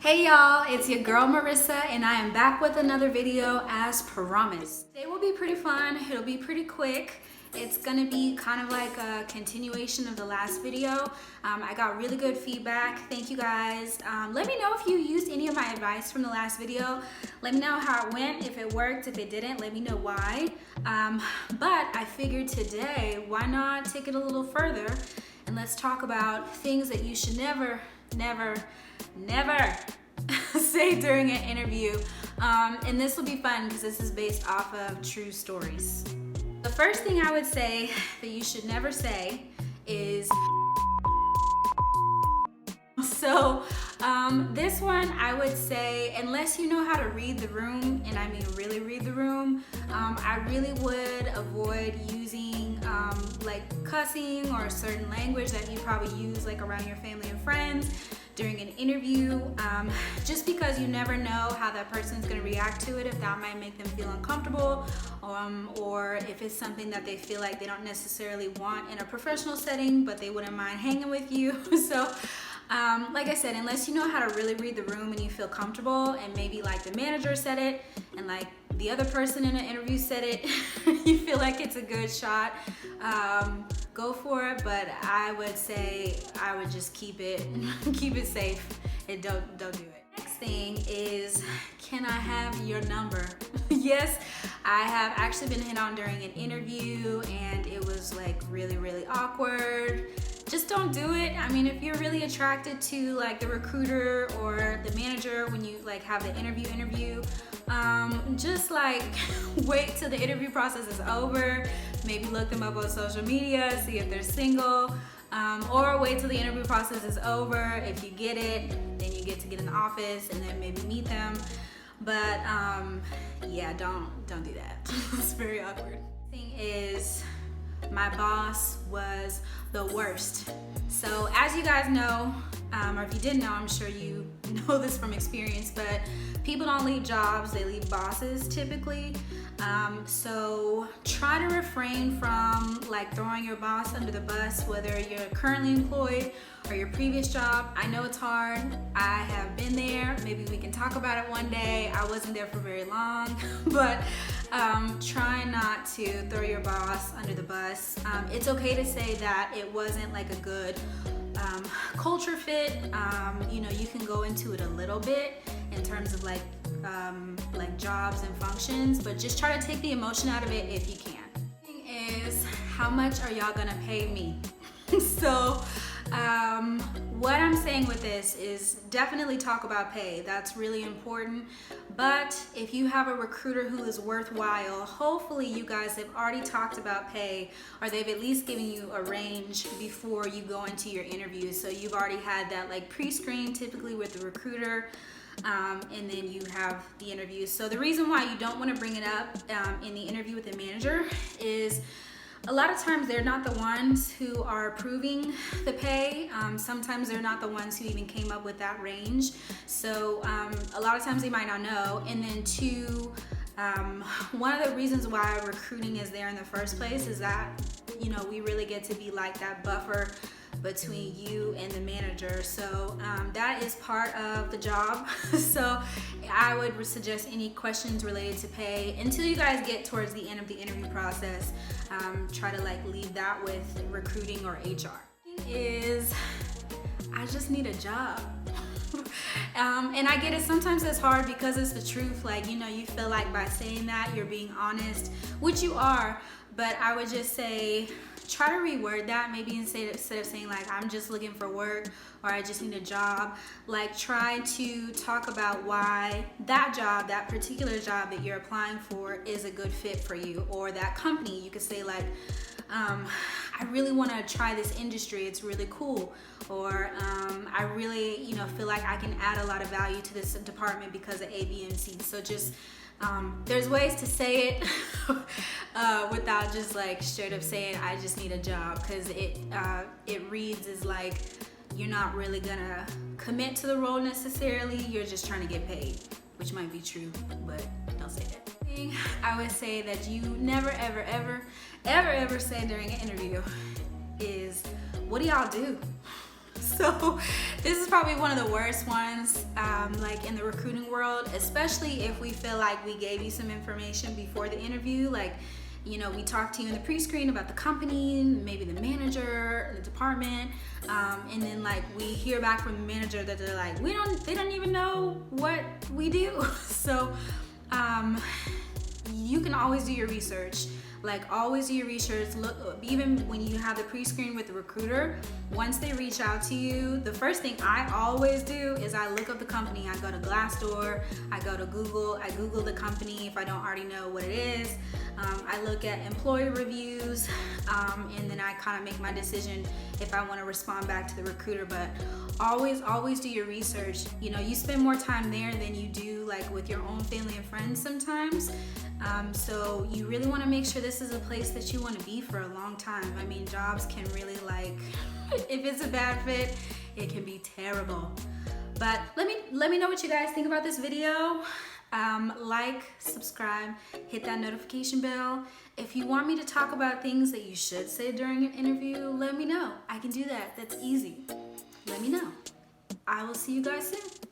Hey y'all, it's your girl Marissa and I am back with another video as promised. Today will be pretty fun, it'll be pretty quick. It's gonna be kind of like a continuation of the last video. I got really good feedback, thank you guys. Let me know if you used any of my advice from the last video. Let me know how it went, if it worked, if it didn't, let me know why. But I figured today, why not take it a little further and let's talk about things that you should never say during an interview. And this will be fun because this is based off of true stories. The first thing I would say that you should never say is this one I would say, unless you know how to read the room, and I mean really read the room, I really would avoid using like cussing or a certain language that you probably use like around your family and friends during an interview, just because you never know how that person's gonna react to it, if that might make them feel uncomfortable, or if it's something that they feel like they don't necessarily want in a professional setting, but they wouldn't mind hanging with you. So like I said, unless you know how to really read the room and you feel comfortable, and maybe like the manager said it and like the other person in the interview said it, you feel like it's a good shot, go for it. But I would say I would just keep it safe and don't do it. Next thing is, can I have your number? Yes, I have actually been hit on during an interview and it was like really awkward. Just don't do it. I mean, if you're really attracted to like the recruiter or the manager when you like have the interview, just like wait till the interview process is over. Maybe look them up on social media, see if they're single, or wait till the interview process is over. If you get it, then you get to get in the office and then maybe meet them. But yeah, don't do that. It's very awkward. Thing is, my boss was the worst. So as you guys know, or if you didn't know, I'm sure you know this from experience, but people don't leave jobs, they leave bosses typically. So try to refrain from like throwing your boss under the bus, whether you're currently employed or your previous job. I know it's hard, I have been there, maybe we can talk about it one day. I wasn't there for very long, but try not to throw your boss under the bus. It's okay to say that it wasn't like a good culture fit. You know, you can go into it a little bit in terms of like jobs and functions, but just try to take the emotion out of it if you can. The thing is, how much are y'all gonna pay me? So what I'm saying with this is definitely talk about pay. That's really important. But if you have a recruiter who is worthwhile, hopefully you guys have already talked about pay, or they've at least given you a range before you go into your interview. So you've already had that like pre-screen typically with the recruiter, and then you have the interview. So the reason why you don't want to bring it up in the interview with the manager is a lot of times they're not the ones who are approving the pay. Sometimes they're not the ones who even came up with that range. So a lot of times they might not know. And then two, one of the reasons why recruiting is there in the first place is that, you know, we really get to be like that buffer between you and the manager. So that is part of the job. So I would suggest any questions related to pay until you guys get towards the end of the interview process. Try to like leave that with recruiting or HR. Is I just need a job. And I get it, sometimes it's hard because it's the truth. Like, you know, you feel like by saying that you're being honest, which you are, but I would just say, try to reword that. Maybe instead of saying like, I'm just looking for work, or I just need a job, like try to talk about why that job, that particular job that you're applying for is a good fit for you, or that company. You could say like, I really want to try this industry, it's really cool, or I really, you know, feel like I can add a lot of value to this department because of A, B, and C. So just there's ways to say it without just like straight up saying I just need a job, because it reads as like you're not really gonna commit to the role necessarily, you're just trying to get paid, which might be true, but don't say that. I would say that you never ever say during an interview is, what do y'all do? So this is probably one of the worst ones, like in the recruiting world, especially if we feel like we gave you some information before the interview. Like, you know, we talked to you in the pre-screen about the company, maybe the manager, the department, and then like we hear back from the manager that they're like, they don't even know what we do. So you can always do your research. Like, always do your research. Look, even when you have the pre-screen with the recruiter, once they reach out to you, the first thing I always do is I look up the company. I go to Glassdoor, I go to Google, I Google the company if I don't already know what it is. I look at employee reviews, and then I kind of make my decision if I want to respond back to the recruiter. But always do your research. You know, you spend more time there than you do like with your own family and friends sometimes. So you really want to make sure this is a place that you want to be for a long time. I mean, jobs can really, like, if it's a bad fit, it can be terrible. But let me know what you guys think about this video. Like, subscribe, hit that notification bell. If you want me to talk about things that you should say during an interview, let me know. I can do that. That's easy. Let me know. I will see you guys soon.